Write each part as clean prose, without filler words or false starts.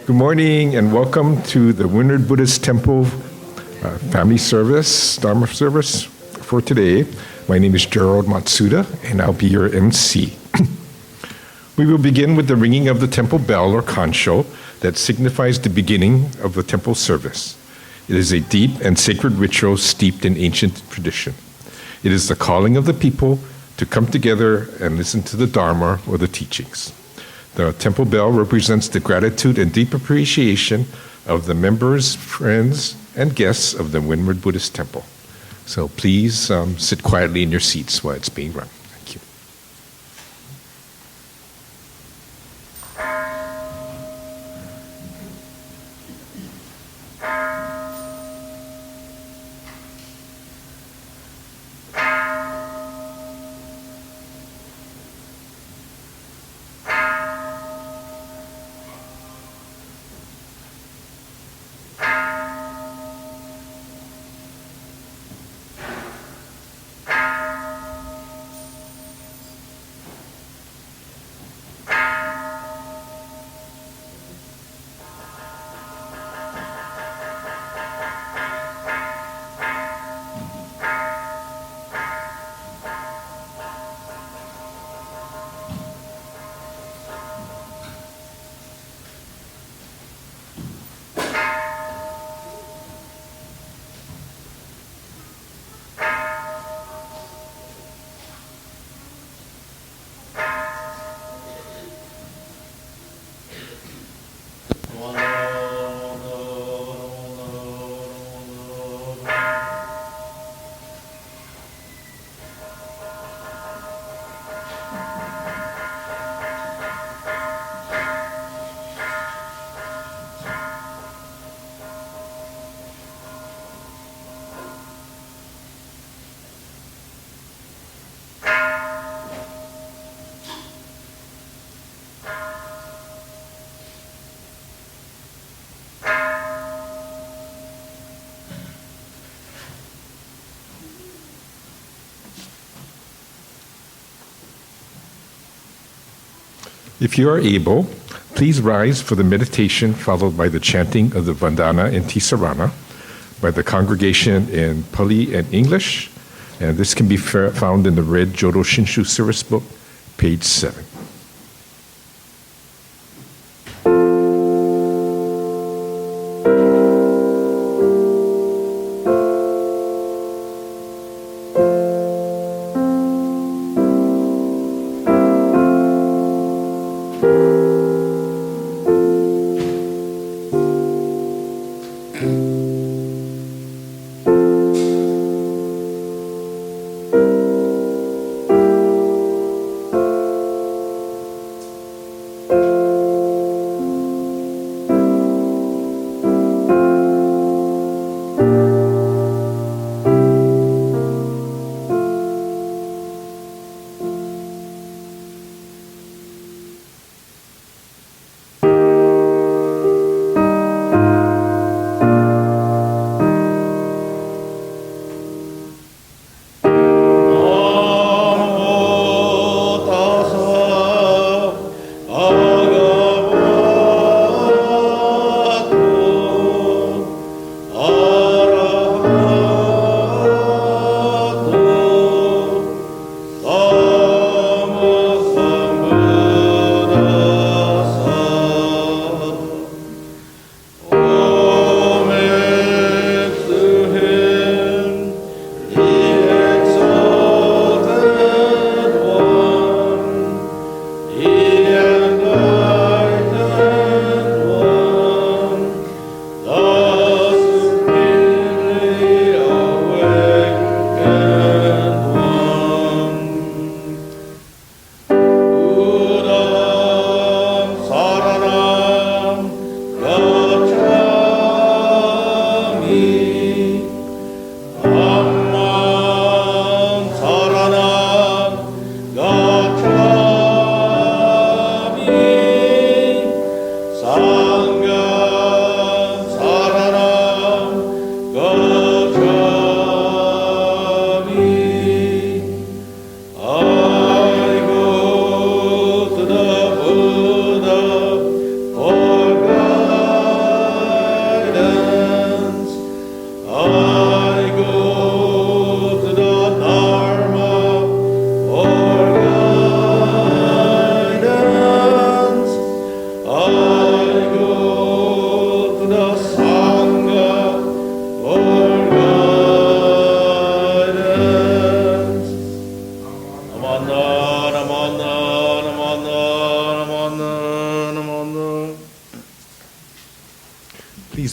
Good morning and welcome to the Windward Buddhist Temple Family Service, Dharma Service for today. My name is Gerald Matsuda and I'll be your MC. We will begin with the ringing of the temple bell or Kansho that signifies the beginning of the temple service. It is a deep and sacred ritual steeped in ancient tradition. It is the calling of the people to come together and listen to the Dharma or the teachings. The temple bell represents the gratitude and deep appreciation of the members, friends, and guests of the Windward Buddhist Temple. So please sit quietly in your seats while it's being rung. Thank you. If you are able, please rise for the meditation followed by the chanting of the Vandana Ti-Sarana by the congregation in Pali and English, and this can be found in the red Jodo Shinshu Service book, page 7.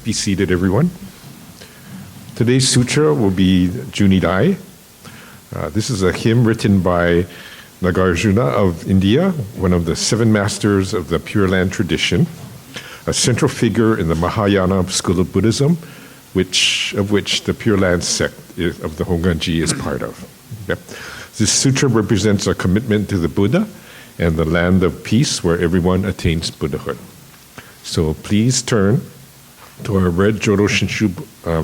Please be seated, everyone. Today's sutra will be Junirai. This is a hymn written by Nagarjuna of India, one of the 7 masters of the Pure Land tradition, a central figure in the Mahayana school of Buddhism, of which the Pure Land sect of the Hongwanji is part of. Okay. This sutra represents a commitment to the Buddha and the land of peace where everyone attains Buddhahood. So please turn to our red Jodo Shinshu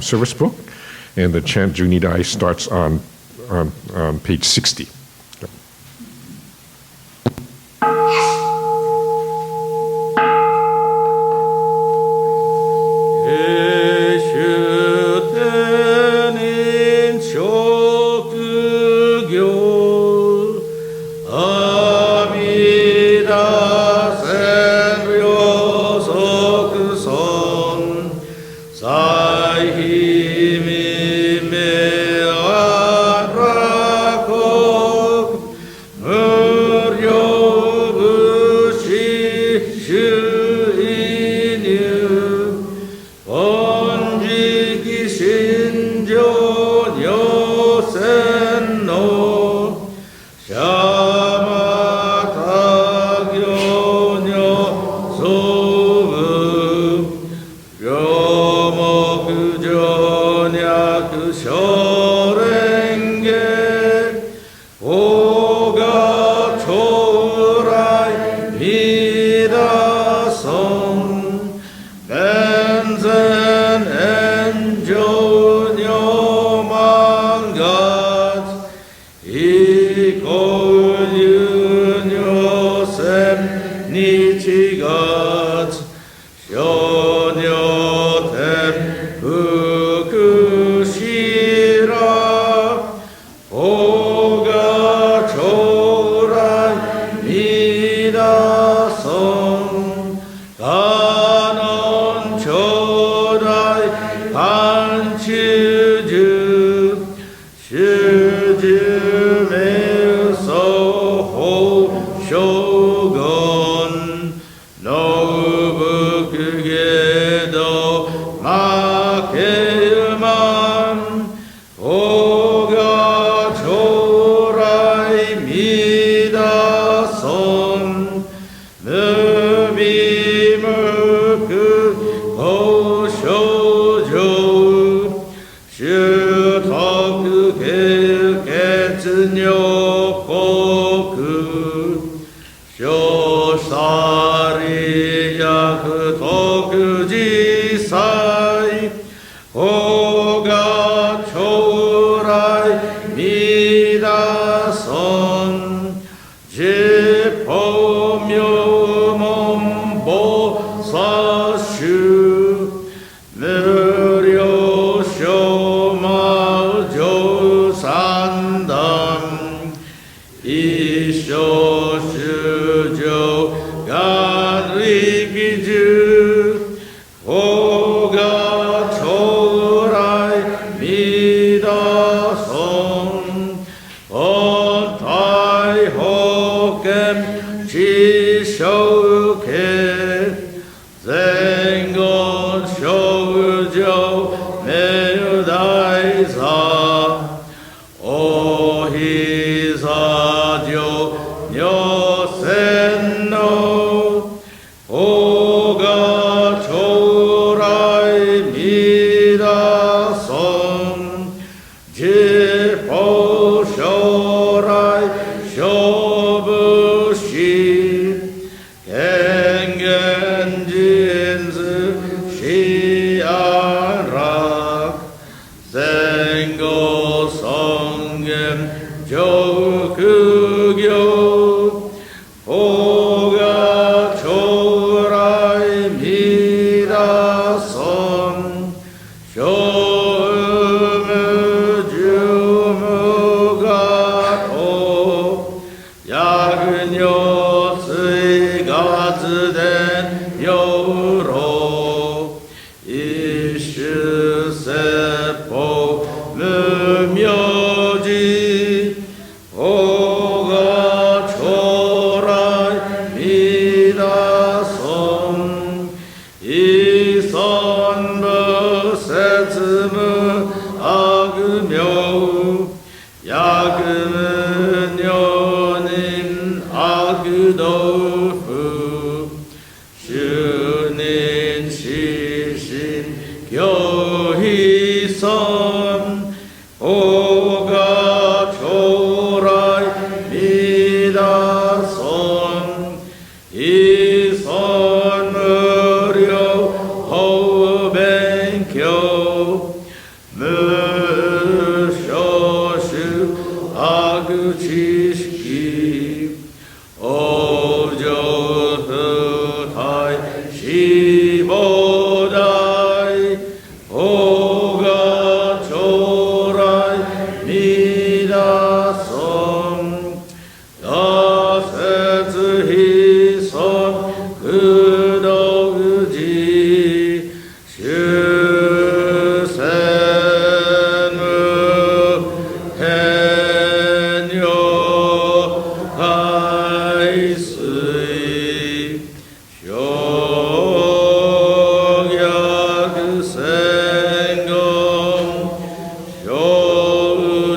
service book, and the chant Junirai starts on page 60. Son 악도후 주는 시신 교희선 오가 조라이 미다선 이선 무료 호ben교 무쇼슈 아그지식이 오조흐타이 시보다이 오가 조라이 미다선 다세즈히선 그덕지 슈센무 해녀 가이스이 쇼약생검 쇼우조샤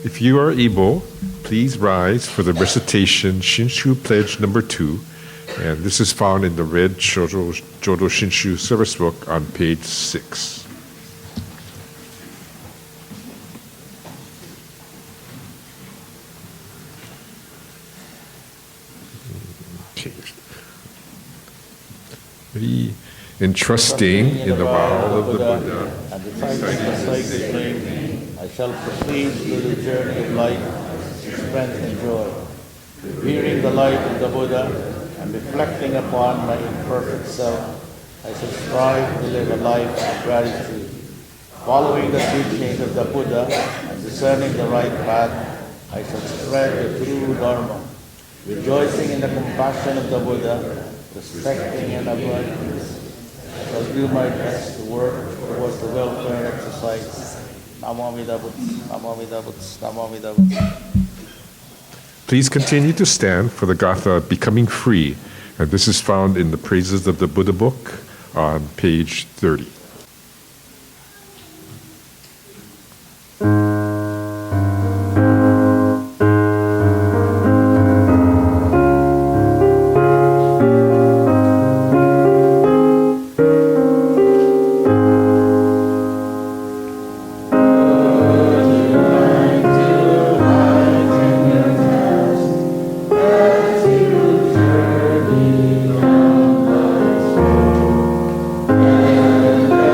If you are able, please rise for the recitation Shinshu Pledge II, and this is found in the red Jodo Shinshu Service Book on page 6. Okay. Ready? Entrusting in the vow of the Buddha, and reciting the sacred name, I shall proceed through the journey of life with strength and joy, revering the light of the Buddha and reflecting upon my imperfect self. I shall strive to live a life of gratitude, following the teachings of the Buddha and discerning the right path. I shall spread the true Dharma, rejoicing in the compassion of the Buddha, respecting and avoiding this. I shall do my best to work towards the welfare and exercise. Namo Amida Butsu, Namo Amida Butsu, Namo Amida Butsu. Please continue to stand for the Gatha Becoming Free, and this is found in the Praises of the Buddha book on page 30. Yeah.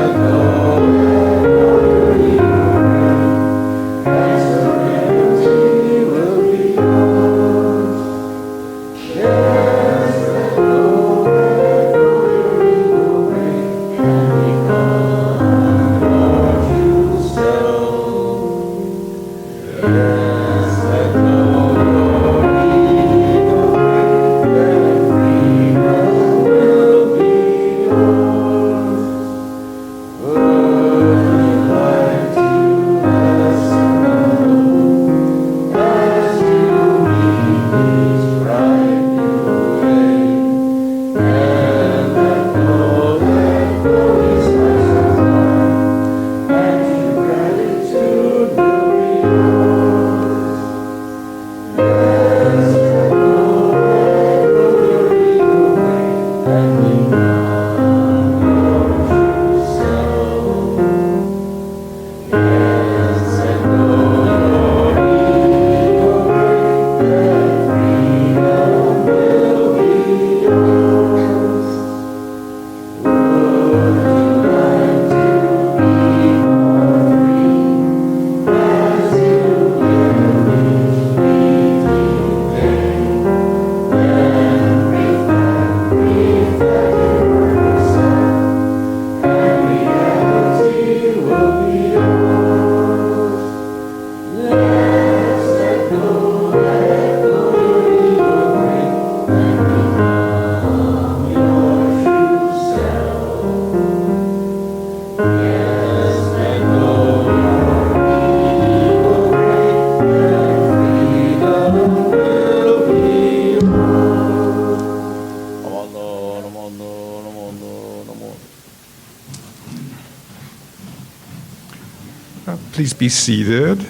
Please be seated.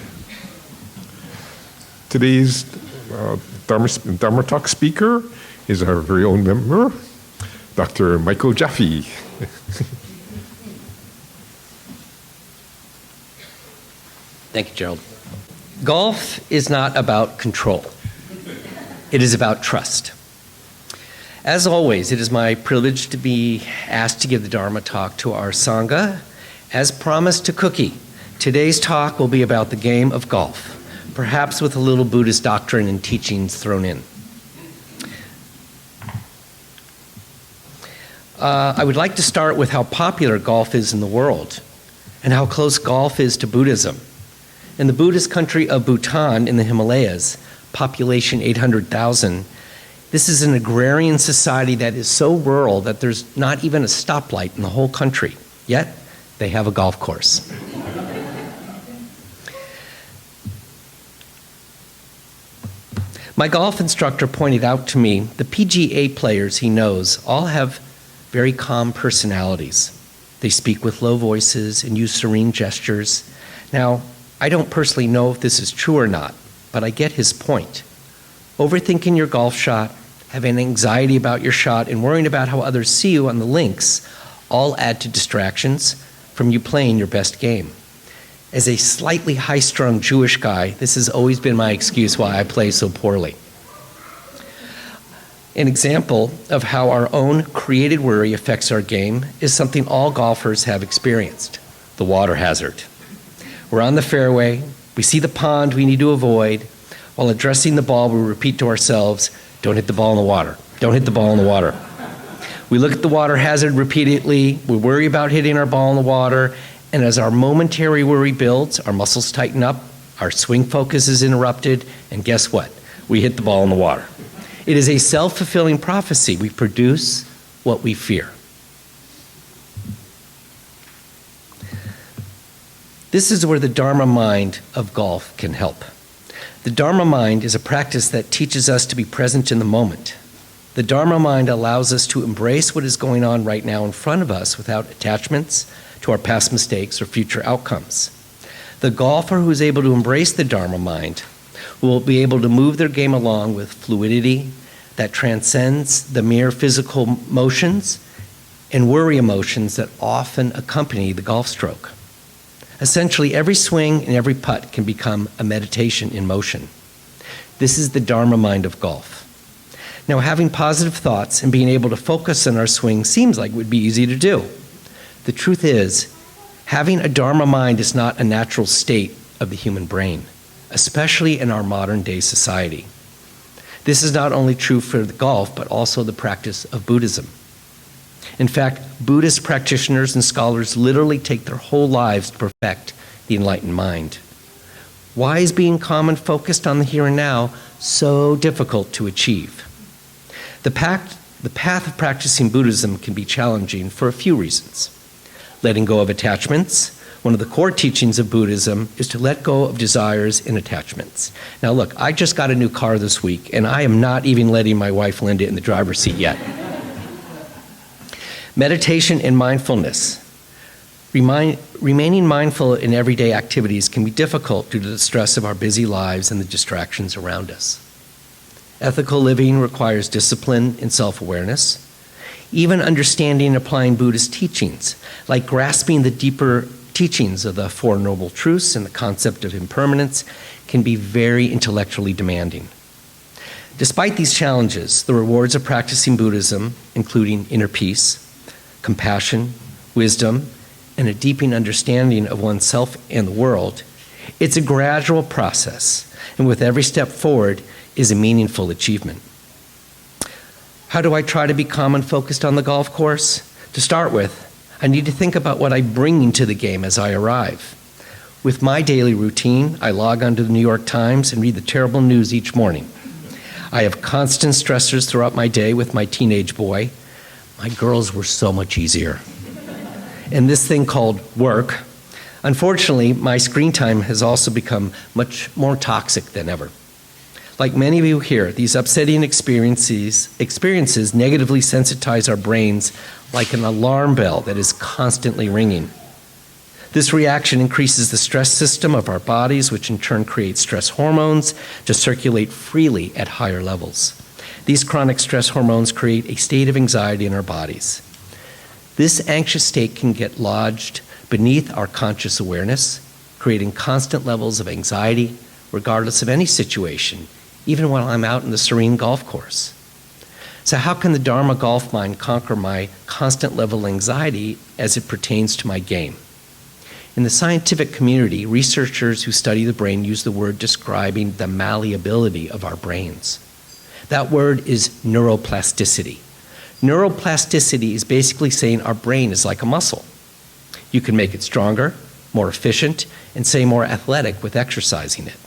Today's Dharma Talk speaker is our very own member, Dr. Michael Jaffe. Thank you, Gerald. Golf is not about control. It is about trust. As always, it is my privilege to be asked to give the Dharma Talk to our Sangha. As promised to Cookie, today's talk will be about the game of golf, perhaps with a little Buddhist doctrine and teachings thrown in. I would like to start with how popular golf is in the world and how close golf is to Buddhism. In the Buddhist country of Bhutan in the Himalayas, population 800,000, this is an agrarian society that is so rural that there's not even a stoplight in the whole country. Yet, they have a golf course. My golf instructor pointed out to me the PGA players he knows all have very calm personalities. They speak with low voices and use serene gestures. Now, I don't personally know if this is true or not, but I get his point. Overthinking your golf shot, having anxiety about your shot, and worrying about how others see you on the links all add to distractions from you playing your best game. As a slightly high-strung Jewish guy, this has always been my excuse why I play so poorly. An example of how our own created worry affects our game is something all golfers have experienced: the water hazard. We're on the fairway, we see the pond we need to avoid. While addressing the ball, we repeat to ourselves, "Don't hit the ball in the water. Don't hit the ball in the water." We look at the water hazard repeatedly, we worry about hitting our ball in the water, and as our momentary worry builds, our muscles tighten up, our swing focus is interrupted, and guess what? We hit the ball in the water. It is a self-fulfilling prophecy. We produce what we fear. This is where the Dharma mind of golf can help. The Dharma mind is a practice that teaches us to be present in the moment. The Dharma mind allows us to embrace what is going on right now in front of us without attachments to our past mistakes or future outcomes. The golfer who is able to embrace the Dharma mind will be able to move their game along with fluidity that transcends the mere physical motions and worry emotions that often accompany the golf stroke. Essentially, every swing and every putt can become a meditation in motion. This is the Dharma mind of golf. Now, having positive thoughts and being able to focus on our swing seems like it would be easy to do. The truth is, having a Dharma mind is not a natural state of the human brain, especially in our modern day society. This is not only true for the golf, but also the practice of Buddhism. In fact, Buddhist practitioners and scholars literally take their whole lives to perfect the enlightened mind. Why is being calm and focused on the here and now so difficult to achieve? The path of practicing Buddhism can be challenging for a few reasons. Letting go of attachments. One of the core teachings of Buddhism is to let go of desires and attachments. Now look, I just got a new car this week, and I am not even letting my wife Linda in the driver's seat yet. Meditation and mindfulness. Remaining mindful in everyday activities can be difficult due to the stress of our busy lives and the distractions around us. Ethical living requires discipline and self-awareness. Even understanding and applying Buddhist teachings, like grasping the deeper teachings of the Four Noble Truths and the concept of impermanence, can be very intellectually demanding. Despite these challenges, the rewards of practicing Buddhism, including inner peace, compassion, wisdom, and a deepening understanding of oneself and the world, it's a gradual process, and with every step forward is a meaningful achievement. How do I try to be calm and focused on the golf course? To start with, I need to think about what I'm bringing to the game as I arrive. With my daily routine, I log onto the New York Times and read the terrible news each morning. I have constant stressors throughout my day with my teenage boy. My girls were so much easier. And this thing called work, unfortunately, my screen time has also become much more toxic than ever. Like many of you here, these upsetting experiences negatively sensitize our brains like an alarm bell that is constantly ringing. This reaction increases the stress system of our bodies, which in turn creates stress hormones to circulate freely at higher levels. These chronic stress hormones create a state of anxiety in our bodies. This anxious state can get lodged beneath our conscious awareness, creating constant levels of anxiety, regardless of any situation, even while I'm out in the serene golf course. So how can the Dharma golf mind conquer my constant level of anxiety as it pertains to my game? In the scientific community, researchers who study the brain use the word describing the malleability of our brains. That word is neuroplasticity. Neuroplasticity is basically saying our brain is like a muscle. You can make it stronger, more efficient, and say more athletic with exercising it.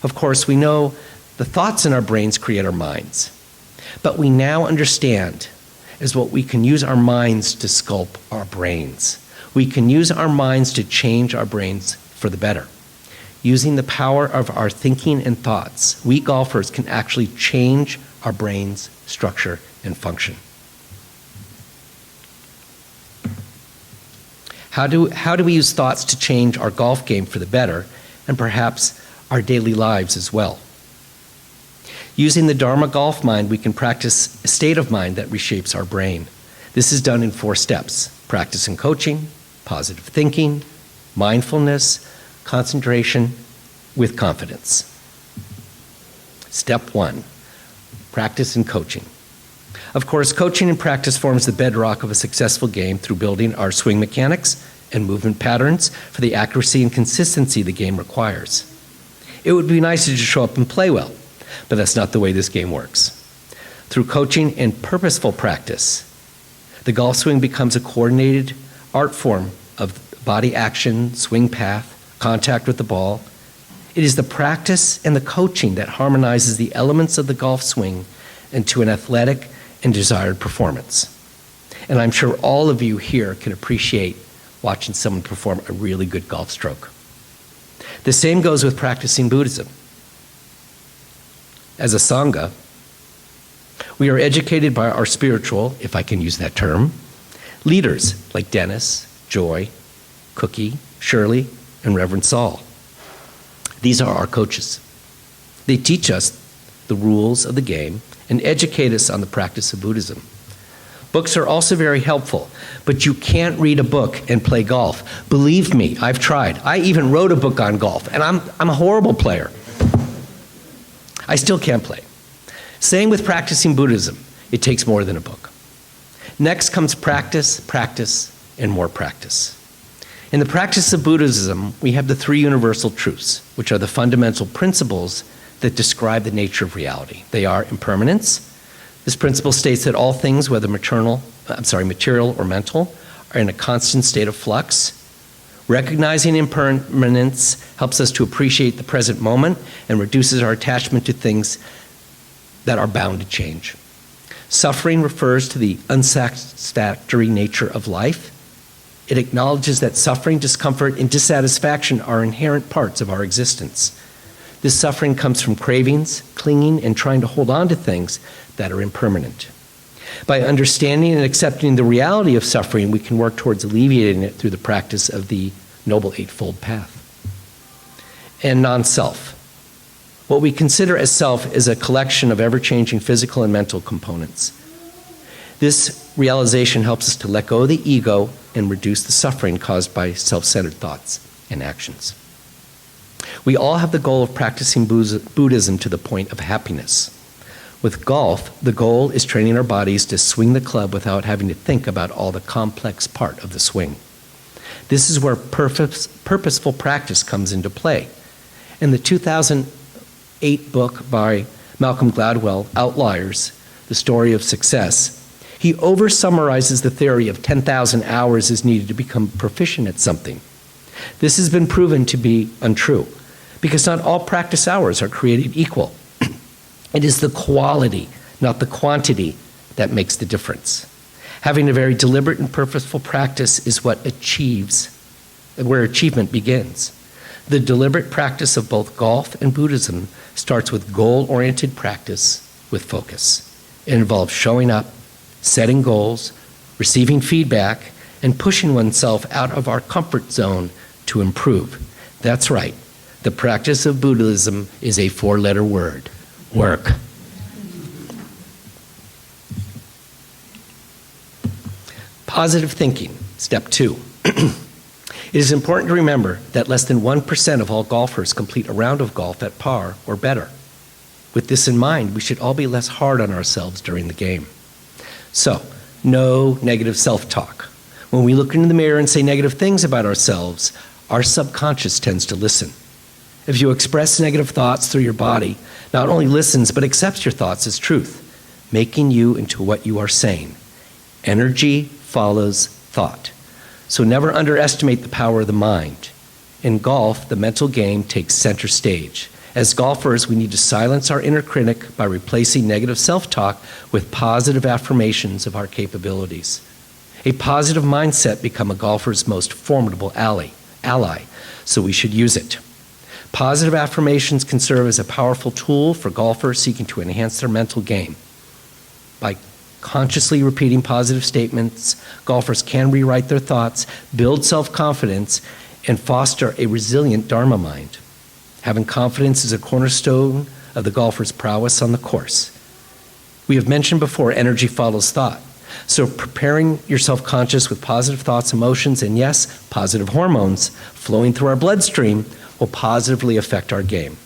Of course, we know the thoughts in our brains create our minds. But we now understand is what we can use our minds to sculpt our brains. We can use our minds to change our brains for the better. Using the power of our thinking and thoughts, we golfers can actually change our brain's structure and function. How do we use thoughts to change our golf game for the better, and perhaps our daily lives as well? Using the Dharma golf mind, we can practice a state of mind that reshapes our brain. This is done in 4 steps: practice and coaching, positive thinking, mindfulness, concentration with confidence. Step 1, practice and coaching. Of course, coaching and practice forms the bedrock of a successful game through building our swing mechanics and movement patterns for the accuracy and consistency the game requires. It would be nice to just show up and play well, but that's not the way this game works. Through coaching and purposeful practice, the golf swing becomes a coordinated art form of body action, swing path, contact with the ball. It is the practice and the coaching that harmonizes the elements of the golf swing into an athletic and desired performance. And I'm sure all of you here can appreciate watching someone perform a really good golf stroke. The same goes with practicing Buddhism. As a Sangha, we are educated by our spiritual, if I can use that term, leaders like Dennis, Joy, Cookie, Shirley, and Reverend Saul. These are our coaches. They teach us the rules of the game and educate us on the practice of Buddhism. Books are also very helpful, but you can't read a book and play golf. Believe me, I've tried. I even wrote a book on golf, and I'm a horrible player. I still can't play. Same with practicing Buddhism. It takes more than a book. Next comes practice, practice, and more practice. In the practice of Buddhism, we have the 3 universal truths, which are the fundamental principles that describe the nature of reality. They are impermanence. This principle states that all things, whether material or mental, are in a constant state of flux. Recognizing impermanence helps us to appreciate the present moment and reduces our attachment to things that are bound to change. Suffering refers to the unsatisfactory nature of life. It acknowledges that suffering, discomfort, and dissatisfaction are inherent parts of our existence. This suffering comes from cravings, clinging, and trying to hold on to things that are impermanent. By understanding and accepting the reality of suffering, we can work towards alleviating it through the practice of the Noble Eightfold Path. And non-self. What we consider as self is a collection of ever-changing physical and mental components. This realization helps us to let go of the ego and reduce the suffering caused by self-centered thoughts and actions. We all have the goal of practicing Buddhism to the point of happiness. With golf, the goal is training our bodies to swing the club without having to think about all the complex part of the swing. This is where purposeful practice comes into play. In the 2008 book by Malcolm Gladwell, Outliers, The Story of Success, he over-summarizes the theory of 10,000 hours is needed to become proficient at something. This has been proven to be untrue, because not all practice hours are created equal. It is the quality, not the quantity, that makes the difference. Having a very deliberate and purposeful practice is where achievement begins. The deliberate practice of both golf and Buddhism starts with goal-oriented practice with focus. It involves showing up, setting goals, receiving feedback, and pushing oneself out of our comfort zone to improve. That's right. The practice of Buddhism is a 4-letter word: work. Positive thinking, step 2. It is important to remember that less than 1% of all golfers complete a round of golf at par or better. With this in mind, we should all be less hard on ourselves during the game. So, no negative self-talk. When we look into the mirror and say negative things about ourselves, our subconscious tends to listen. If you express negative thoughts through your body, not only listens but accepts your thoughts as truth, making you into what you are saying. Energy follows thought. So never underestimate the power of the mind. In golf, the mental game takes center stage. As golfers, we need to silence our inner critic by replacing negative self-talk with positive affirmations of our capabilities. A positive mindset becomes a golfer's most formidable ally, so we should use it. Positive affirmations can serve as a powerful tool for golfers seeking to enhance their mental game. By consciously repeating positive statements, golfers can rewrite their thoughts, build self-confidence, and foster a resilient Dharma mind. Having confidence is a cornerstone of the golfer's prowess on the course. We have mentioned before, energy follows thought. So preparing your self-conscious with positive thoughts, emotions, and yes, positive hormones flowing through our bloodstream will positively affect our game.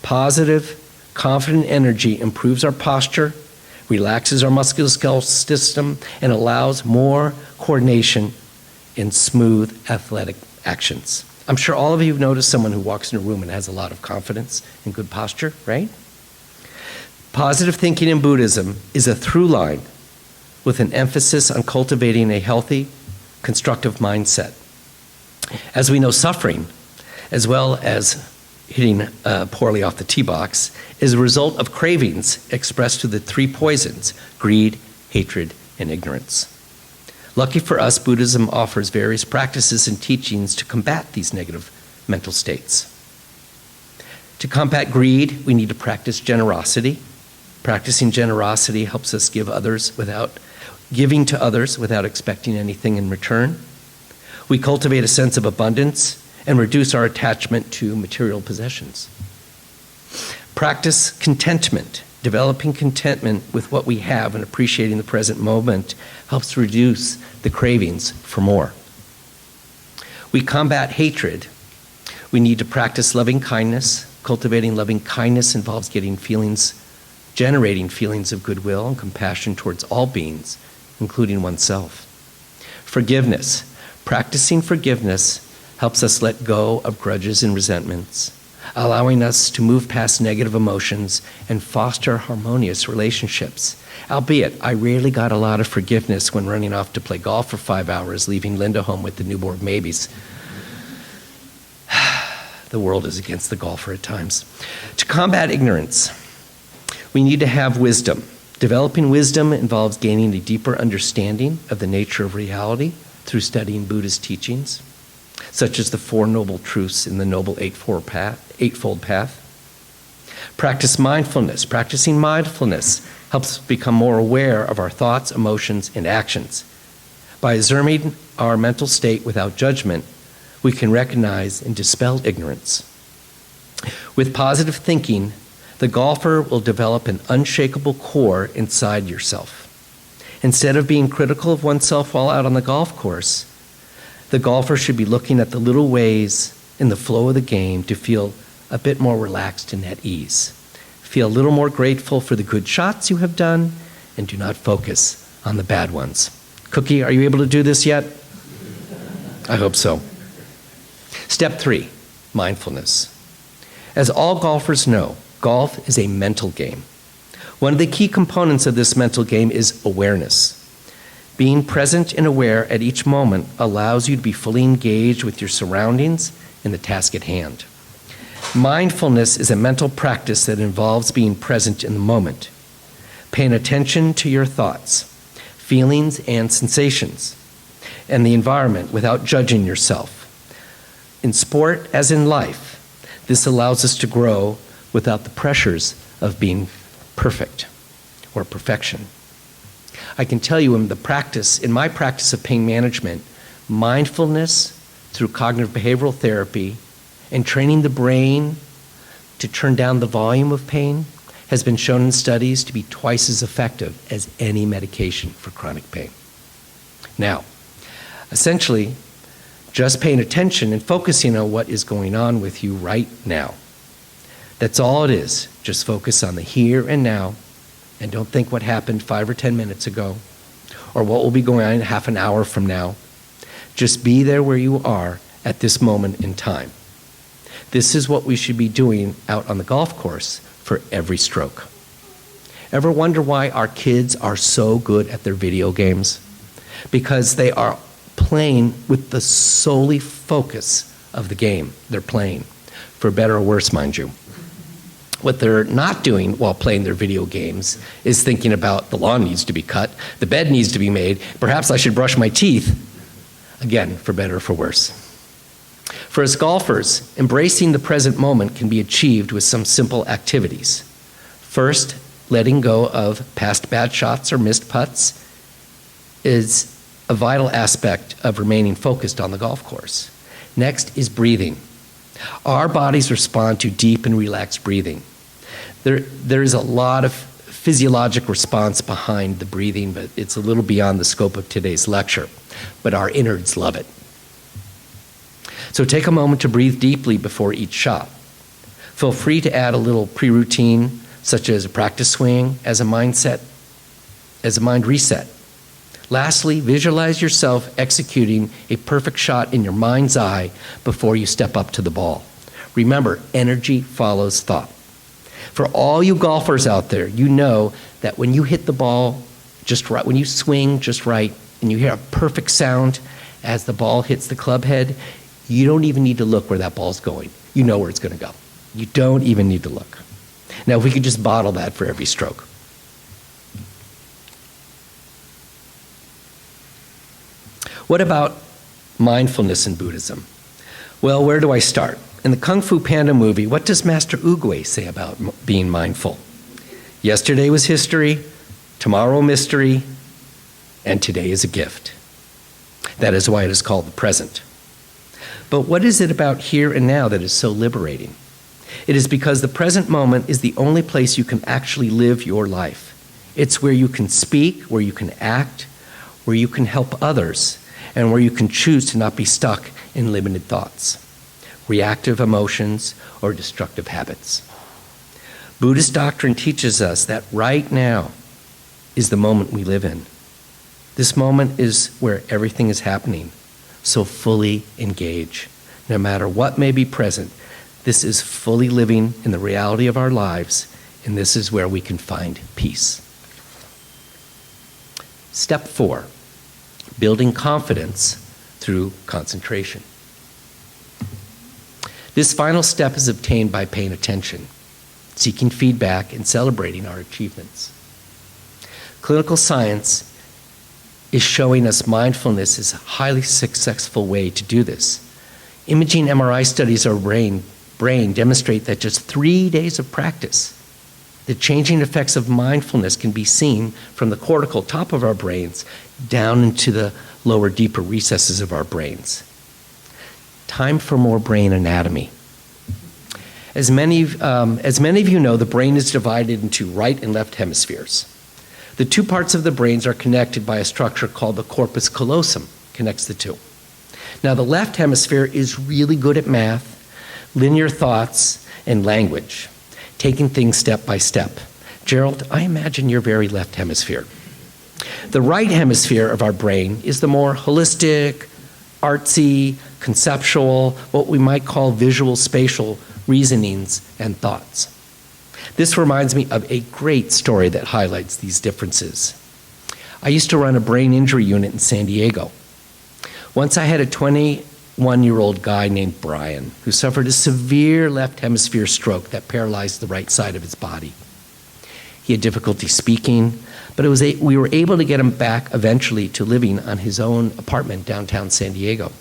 Positive, confident energy improves our posture, relaxes our musculoskeletal system, and allows more coordination in smooth athletic actions. I'm sure all of you have noticed someone who walks in a room and has a lot of confidence and good posture, right? Positive thinking in Buddhism is a through line with an emphasis on cultivating a healthy, constructive mindset. As we know, suffering, as well as hitting poorly off the tee box, is a result of cravings expressed through the 3 poisons: greed, hatred, and ignorance. Lucky for us, Buddhism offers various practices and teachings to combat these negative mental states. To combat greed, we need to practice generosity. Practicing generosity helps us giving to others without expecting anything in return. We cultivate a sense of abundance and reduce our attachment to material possessions. Practice contentment. Developing contentment with what we have and appreciating the present moment helps reduce the cravings for more. We combat hatred. We need to practice loving kindness. Cultivating loving kindness involves generating feelings of goodwill and compassion towards all beings, including oneself. Forgiveness. Practicing forgiveness helps us let go of grudges and resentments, allowing us to move past negative emotions and foster harmonious relationships. Albeit, I rarely got a lot of forgiveness when running off to play golf for 5 hours, leaving Linda home with the newborn babies. The world is against the golfer at times. To combat ignorance, we need to have wisdom. Developing wisdom involves gaining a deeper understanding of the nature of reality through studying Buddhist teachings, such as the 4 Noble Truths in the Noble Eightfold Path. Practice mindfulness. Practicing mindfulness helps us become more aware of our thoughts, emotions, and actions. By observing our mental state without judgment, we can recognize and dispel ignorance. With positive thinking, the golfer will develop an unshakable core inside yourself. Instead of being critical of oneself while out on the golf course, the golfer should be looking at the little ways in the flow of the game to feel a bit more relaxed and at ease. Feel a little more grateful for the good shots you have done and do not focus on the bad ones. Cookie, are you able to do this yet? I hope so. Step 3, mindfulness. As all golfers know, golf is a mental game. One of the key components of this mental game is awareness. Being present and aware at each moment allows you to be fully engaged with your surroundings and the task at hand. Mindfulness is a mental practice that involves being present in the moment, paying attention to your thoughts, feelings, and sensations, and the environment without judging yourself. In sport, as in life, this allows us to grow without the pressures of being perfect or perfection. I can tell you in my practice of pain management, mindfulness through cognitive behavioral therapy and training the brain to turn down the volume of pain has been shown in studies to be twice as effective as any medication for chronic pain. Now, essentially, just paying attention and focusing on what is going on with you right now. That's all it is. Just focus on the here and now, and don't think what happened 5 or 10 minutes ago, or what will be going on half an hour from now. Just be there where you are at this moment in time. This is what we should be doing out on the golf course for every stroke. Ever wonder why our kids are so good at their video games? Because they are playing with the solely focus of the game they're playing, for better or worse, mind you. What they're not doing while playing their video games is thinking about the lawn needs to be cut, the bed needs to be made, perhaps I should brush my teeth. Again, for better or for worse. For us golfers, embracing the present moment can be achieved with some simple activities. First, letting go of past bad shots or missed putts is a vital aspect of remaining focused on the golf course. Next is breathing. Our bodies respond to deep and relaxed breathing. There is a lot of physiologic response behind the breathing, but it's a little beyond the scope of today's lecture. But our innards love it. So take a moment to breathe deeply before each shot. Feel free to add a little pre-routine, such as a practice swing, as a mind reset. Lastly, visualize yourself executing a perfect shot in your mind's eye before you step up to the ball. Remember, energy follows thought. For all you golfers out there, you know that when you hit the ball just right, when you swing just right, and you hear a perfect sound as the ball hits the club head, you don't even need to look where that ball's going. You know where it's going to go. You don't even need to look. Now, if we could just bottle that for every stroke. What about mindfulness in Buddhism? Well, where do I start? In the Kung Fu Panda movie, what does Master Oogway say about being mindful? Yesterday was history, tomorrow mystery, and today is a gift. That is why it is called the present. But what is it about here and now that is so liberating? It is because the present moment is the only place you can actually live your life. It's where you can speak, where you can act, where you can help others, and where you can choose to not be stuck in limited thoughts, reactive emotions, or destructive habits. Buddhist doctrine teaches us that right now is the moment we live in. This moment is where everything is happening, so fully engage. No matter what may be present, this is fully living in the reality of our lives, and this is where we can find peace. Step 4, building confidence through concentration. This final step is obtained by paying attention, seeking feedback, and celebrating our achievements. Clinical science is showing us mindfulness is a highly successful way to do this. Imaging MRI studies of our brain demonstrate that just 3 days of practice, the changing effects of mindfulness can be seen from the cortical top of our brains down into the lower, deeper recesses of our brains. Time for more brain anatomy. As many of you know, the brain is divided into right and left hemispheres. The two parts of the brains are connected by a structure called the corpus callosum, connects the two. Now, the left hemisphere is really good at math, linear thoughts, and language, taking things step by step. Gerald, I imagine you're very left hemisphere. The right hemisphere of our brain is the more holistic, artsy, conceptual, what we might call visual spatial reasonings and thoughts. This reminds me of a great story that highlights these differences. I used to run a brain injury unit in San Diego. Once I had a 21-year-old guy named Brian who suffered a severe left hemisphere stroke that paralyzed the right side of his body. He had difficulty speaking, but we were able to get him back eventually to living on his own apartment downtown San Diego.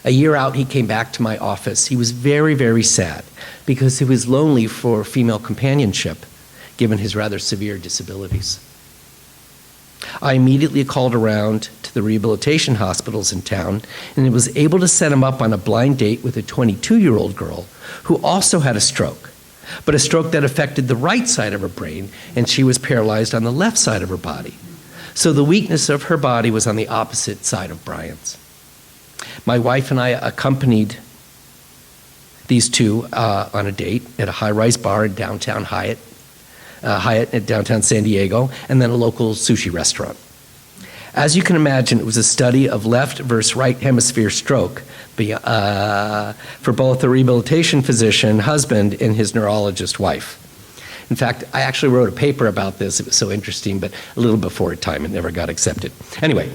A year out, he came back to my office. He was very, very sad because he was lonely for female companionship, given his rather severe disabilities. I immediately called around to the rehabilitation hospitals in town and was able to set him up on a blind date with a 22-year-old girl who also had a stroke, but a stroke that affected the right side of her brain, and she was paralyzed on the left side of her body. So the weakness of her body was on the opposite side of Brian's. My wife and I accompanied these two on a date at a high-rise bar in downtown Hyatt at downtown San Diego, and then a local sushi restaurant. As you can imagine, it was a study of left versus right hemisphere stroke for both the rehabilitation physician, husband, and his neurologist wife. In fact, I actually wrote a paper about this. It was so interesting, but a little before time. It never got accepted. Anyway,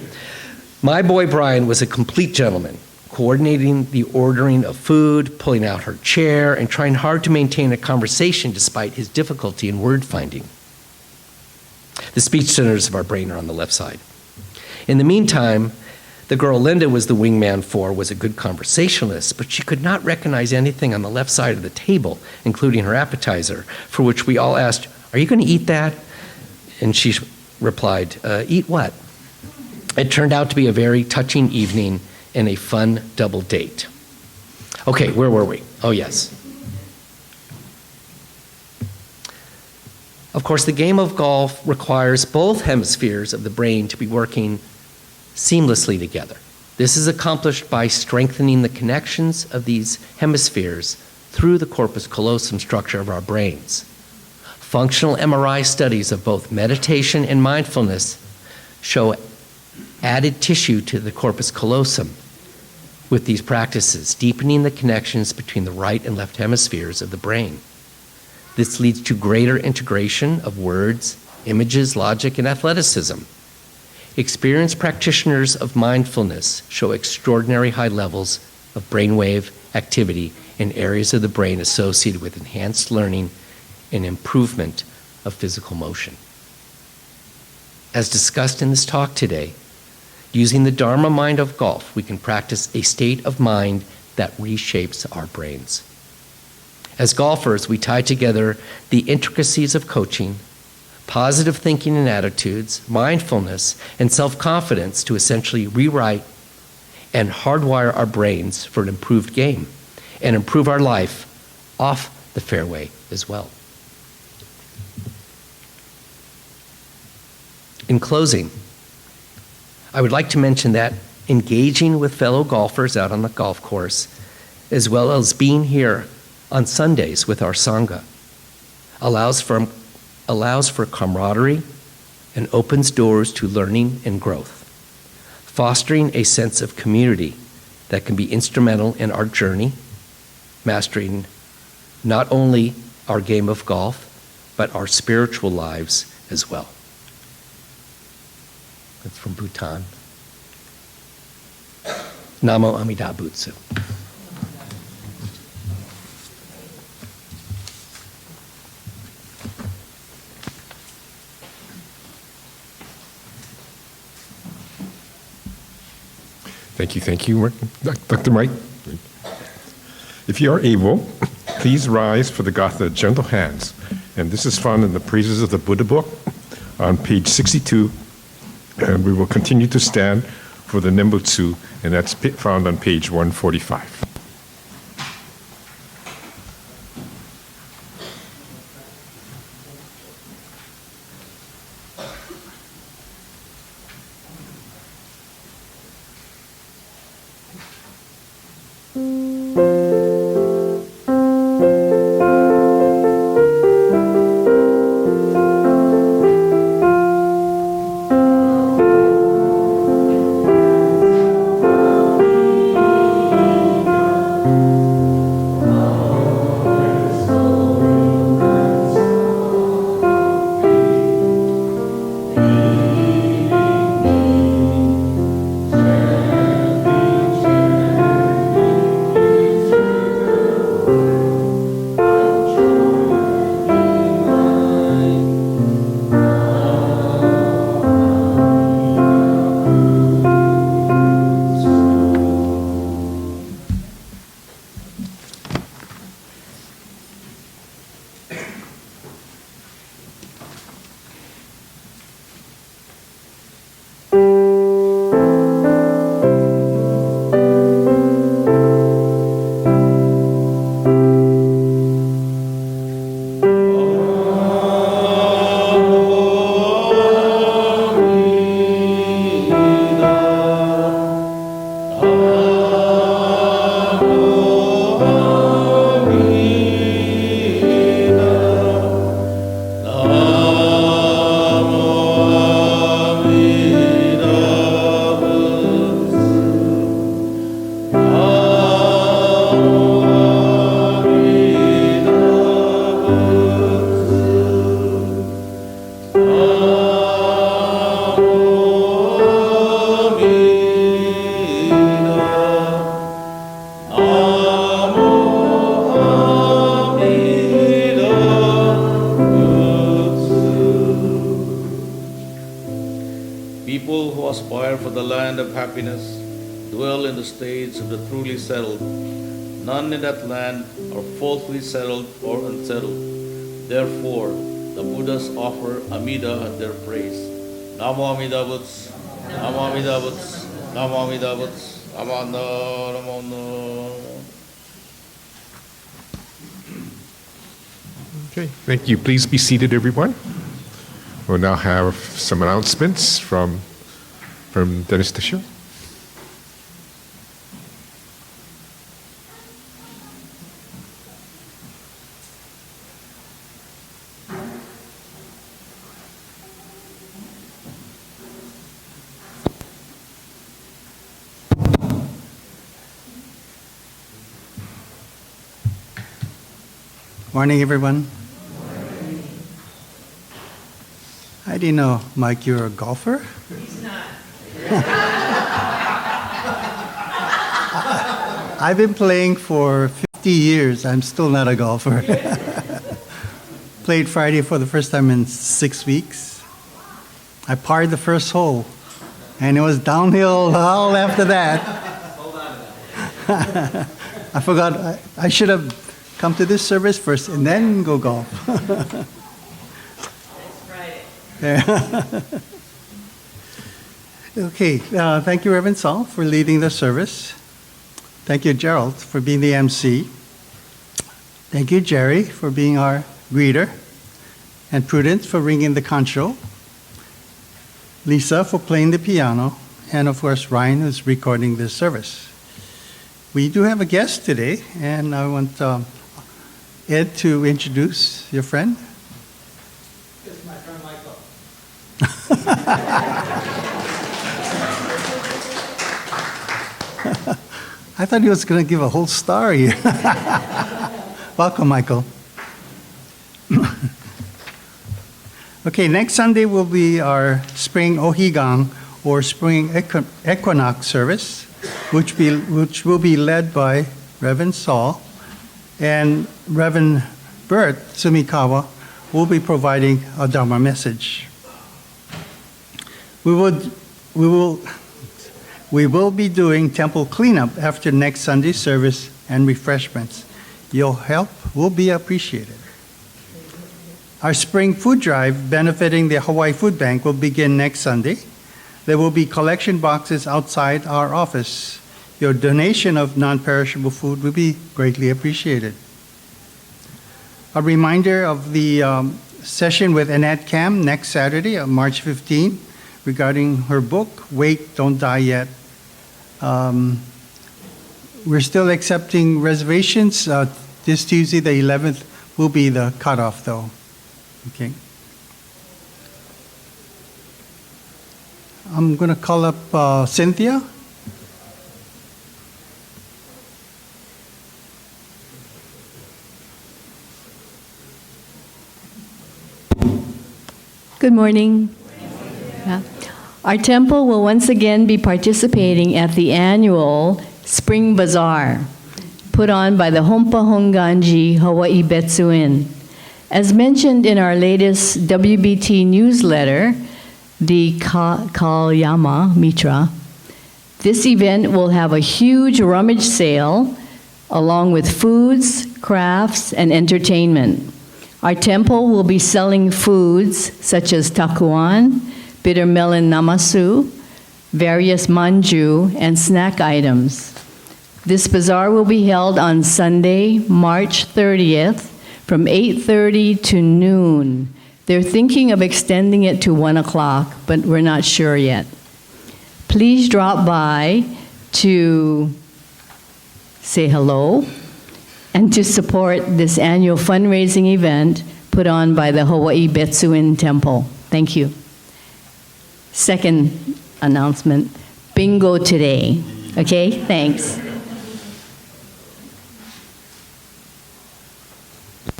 my boy Brian was a complete gentleman, coordinating the ordering of food, pulling out her chair, and trying hard to maintain a conversation despite his difficulty in word finding. The speech centers of our brain are on the left side. In the meantime, the girl Linda was the wingman for was a good conversationalist, but she could not recognize anything on the left side of the table, including her appetizer, for which we all asked, "Are you going to eat that?" And she replied, "Eat what?" It turned out to be a very touching evening and a fun double date. Okay, where were we? Oh, yes. Of course, the game of golf requires both hemispheres of the brain to be working seamlessly together. This is accomplished by strengthening the connections of these hemispheres through the corpus callosum structure of our brains. Functional MRI studies of both meditation and mindfulness show added tissue to the corpus callosum with these practices, deepening the connections between the right and left hemispheres of the brain. This leads to greater integration of words, images, logic, and athleticism. Experienced practitioners of mindfulness show extraordinary high levels of brainwave activity in areas of the brain associated with enhanced learning and improvement of physical motion. As discussed in this talk today, using the Dharma mind of golf, we can practice a state of mind that reshapes our brains. As golfers, we tie together the intricacies of coaching, positive thinking and attitudes, mindfulness, and self-confidence to essentially rewrite and hardwire our brains for an improved game and improve our life off the fairway as well. In closing, I would like to mention that engaging with fellow golfers out on the golf course, as well as being here on Sundays with our Sangha, allows for camaraderie and opens doors to learning and growth, fostering a sense of community that can be instrumental in our journey, mastering not only our game of golf, but our spiritual lives as well. That's from Bhutan. Namo Amida Butsu. Thank you, Dr. Mike. If you are able, please rise for the Gatha gentle hands. And this is found in the Praises of the Buddha book on page 62. And we will continue to stand for the Nembutsu, and that's found on page 145. dwell in the states of the truly settled. None in that land are falsely settled or unsettled. Therefore, the Buddhas offer Amida their praise. Namo Amida Butsu, Namo Amida Butsu, Namo Amida Butsu, Namo Amida. Okay, thank you. Please be seated, everyone. We'll now have some announcements from Dennis Tischer. Morning, everyone. I didn't know, Mike, you're a golfer? He's not. I've been playing for 50 years. I'm still not a golfer. Played Friday for the first time in 6 weeks. I parred the first hole, and it was downhill all after that. Hold on to that. I forgot. I should have come to this service first and then go golf. Next Friday. Okay, thank you, Reverend Saul, for leading the service. Thank you, Gerald, for being the MC. Thank you, Jerry, for being our greeter. And Prudence for ringing the Kansho. Lisa for playing the piano. And of course, Ryan, who's recording this service. We do have a guest today, and I want Ed to introduce your friend. This is my friend Michael. I thought he was going to give a whole star here. Welcome, Michael. Okay, next Sunday will be our spring Ohigang, or spring equinox service, which will be led by Reverend Saul, and Reverend Bert Sumikawa will be providing a Dharma message. We will be doing temple cleanup after next Sunday's service and refreshments. Your help will be appreciated. Our spring food drive benefiting the Hawaii Food Bank will begin next Sunday. There will be collection boxes outside our office. Your donation of non-perishable food will be greatly appreciated. A reminder of the session with Annette Kam next Saturday, March 15, regarding her book, Wait, Don't Die Yet. We're still accepting reservations. This Tuesday, the 11th, will be the cutoff, though. Okay. I'm going to call up Cynthia. Good morning. Yeah. Our temple will once again be participating at the annual Spring Bazaar, put on by the Hongwanji Hawaii Betsuin. As mentioned in our latest WBT newsletter, the Kalyama Mitra, this event will have a huge rummage sale along with foods, crafts, and entertainment. Our temple will be selling foods such as takuan, bitter melon namasu, various manju, and snack items. This bazaar will be held on Sunday, March 30th, from 8:30 to noon. They're thinking of extending it to 1 o'clock, but we're not sure yet. Please drop by to say hello and to support this annual fundraising event put on by the Hawaii Betsuin Temple. Thank you. Second announcement, bingo today. Okay, thanks.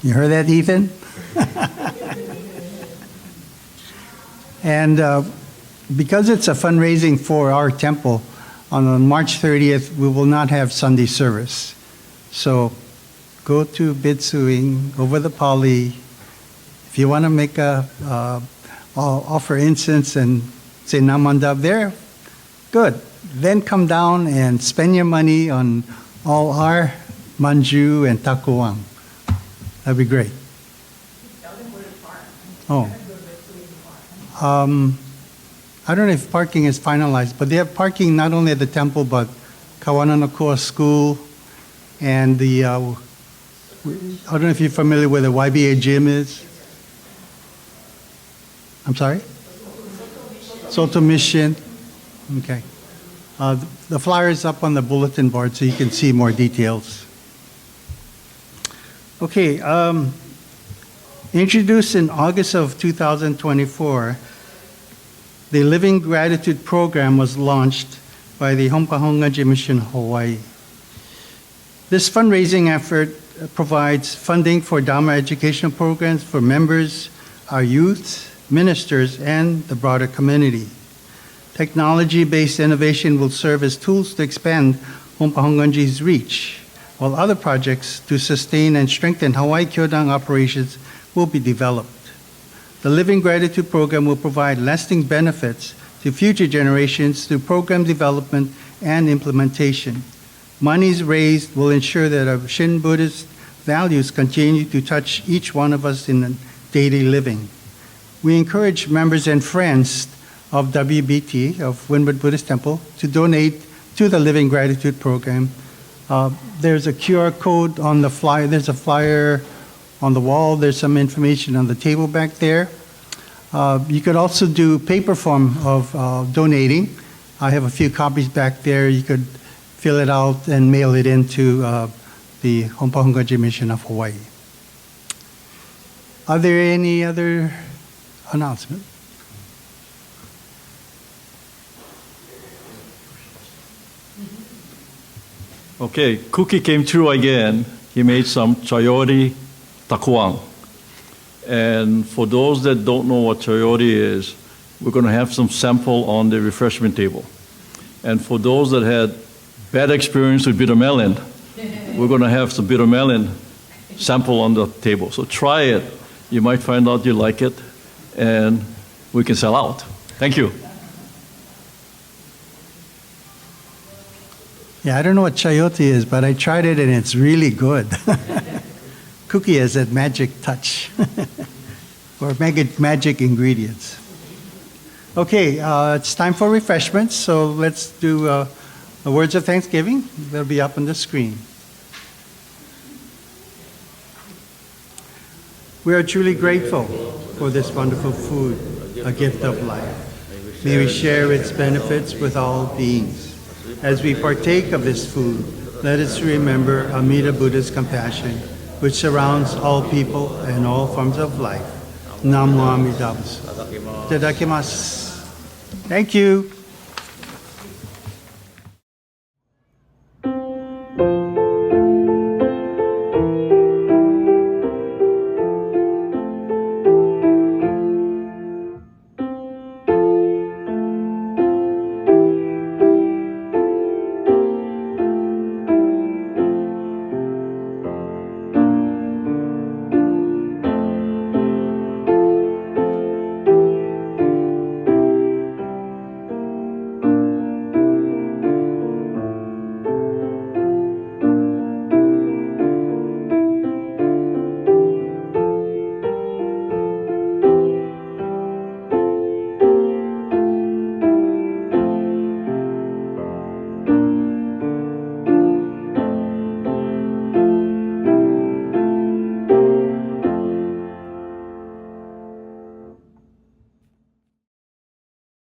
You heard that, Ethan? And because it's a fundraising for our temple, on March 30th, we will not have Sunday service. So go to Bitsuing over the Pali. If you want to make offer incense and say Namandab there, good. then come down and spend your money on all our manju and takuang. That'd be great. Oh. I don't know if parking is finalized, but they have parking not only at the temple, but Kawananakoa School and the, I don't know if you're familiar with the YBA gym is. I'm sorry? Soto Mission. Okay. The flyer is up on the bulletin board so you can see more details. Okay. Introduced in August of 2024, the Living Gratitude Program was launched by the Hongwanji Mission, Hawaii. This fundraising effort provides funding for Dharma educational programs for members, our youth, ministers, and the broader community. Technology-based innovation will serve as tools to expand Hongwanji's reach, while other projects to sustain and strengthen Hawaii Kyodang operations will be developed. The Living Gratitude Program will provide lasting benefits to future generations through program development and implementation. Monies raised will ensure that our Shin Buddhist values continue to touch each one of us in daily living. We encourage members and friends of WBT, of Windward Buddhist Temple, to donate to the Living Gratitude Program. There's a QR code on the flyer. There's a flyer on the wall. There's some information on the table back there. You could also do paper form of donating. I have a few copies back there. You could fill it out and mail it into the Hongwanji Mission of Hawaii. Are there any other announcements? Okay, Cookie came through again. He made some chayote takuang. And for those that don't know what chayote is, we're going to have some sample on the refreshment table. And for those that had bad experience with bitter melon, we're going to have some bitter melon sample on the table. So try it. You might find out you like it, and we can sell out. Thank you. Yeah, I don't know what chayote is, but I tried it and it's really good. Cookie has that magic touch or magic ingredients. Okay, it's time for refreshments, so let's do the words of thanksgiving. They'll be up on the screen. We are truly grateful for this wonderful food, a gift of life. May we share its benefits with all beings. As we partake of this food, let us remember Amida Buddha's compassion, which surrounds all people and all forms of life. Namo Amida Butsu. Itadakimasu. Thank you.